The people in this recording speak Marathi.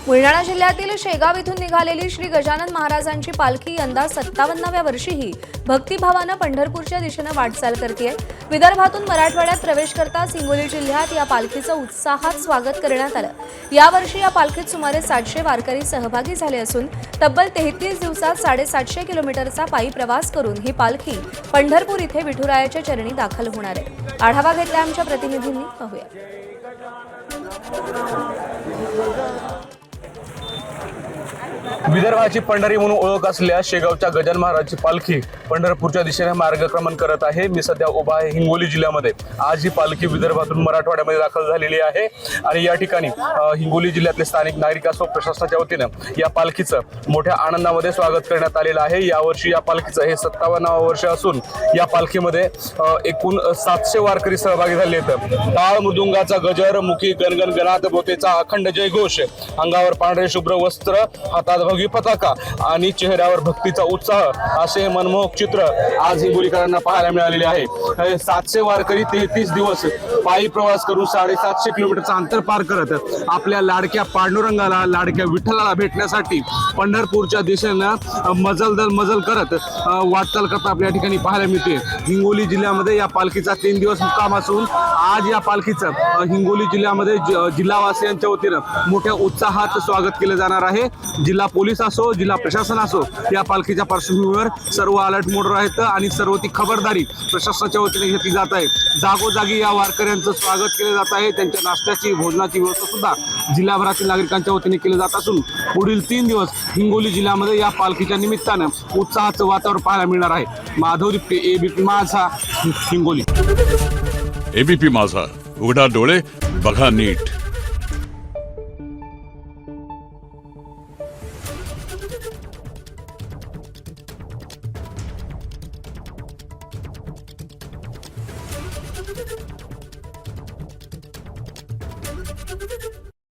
बुलढाणा जिल्ह्यातील शेगाव इथून निघालेली श्री गजानन महाराजांची पालखी यंदा 57व्या वर्षीही भक्तिभावानं पंढरपूरच्या दिशेने वाटचाल करते। विदर्भातून मराठवाड्यात प्रवेश करताच हिंगोली जिल्ह्यात या पालखीचं उत्साहात स्वागत करण्यात आलं। यावर्षी या पालखीत सुमारे 700 वारकरी सहभागी झाले असून तब्बल 33 दिवसात 750 किलोमीटरचा पायी प्रवास करून ही पालखी पंढरपूर इथे विठुरायाच्या चरणी दाखल होणार आहे। आढावा घेतला आमच्या प्रतिनिधींनी, पाहूया। विदर्भाची पंढरी म्हणून ओळख असलेल्या शेगावच्या गजानन महाराजची पालखी पंढरपूरच्या दिशेने मार्गक्रमण करत आहे। मी सध्या उभा आहे हिंगोली जिल्ह्यामध्ये। आज ही पालखी विदर्भातून मराठवाड्यामध्ये दाखल झालेली आहे आणि या ठिकाणी हिंगोली जिल्ह्यातले स्थानिक नागरिक असो प्रशासनाच्या वतीनं या पालखीचं मोठ्या आनंदामध्ये स्वागत करण्यात आलेलं आहे। यावर्षी या पालखीचं हे 57वं वर्ष असून या पालखीमध्ये एकूण 700 वारकरी सहभागी झाले आहेत। टाळ मृदुंगाचा गजर, मुखी गणगण गणात बोतेचा अखंड जयघोष, अंगावर पांढरे शुभ्र वस्त्र, हातात भगवी पताका आणि चेहऱ्यावर भक्तीचा उत्साह असे मनमोहक चित्र आज हिंगोलीकरांना पाहायला मिळालेले आहे। 700 वारकरी 33 दिवस पायी प्रवास करून 750 किलोमीटरचं अंतर पार करत आपल्या लाडक्या पांडुरंगाला, लाडक्या विठ्ठलाला भेटण्यासाठी पंढरपूरच्या दिशेनं मजल करत वाटचाल करता आपल्या ठिकाणी पाहायला मिळते। हिंगोली जिल्ह्यामध्ये या पालखीचा 3 दिवस मुक्काम असून आज या पालखीचं हिंगोली जिल्ह्यामध्ये जिल्हावासियांच्या वतीनं मोठ्या उत्साहात स्वागत केलं जाणार आहे। जिल्हा पोलीस असो, जिल्हा प्रशासन असो, या पालखीच्या पार्श्वभूमीवर सर्व अलर्ट मोडवर आहेत आणि सर्व ती खबरदारी प्रशासनाच्या वतीने घेतली जात आहे। जागोजागी या वारकऱ्यांचं स्वागत केलं जात आहे। त्यांच्या नाश्त्याची, भोजनाची व्यवस्था सुद्धा जिल्हाभरातील नागरिकांच्या वतीने केली जात असून पुढील 3 दिवस हिंगोली जिल्ह्यामध्ये या पालखीच्या निमित्तानं उत्साहाचं वातावरण पाहायला मिळणार आहे। माधव रिप्ते, एबीपी माझा, हिंगोली। एबीपी माझा, उघडा डोळे बघा नीट।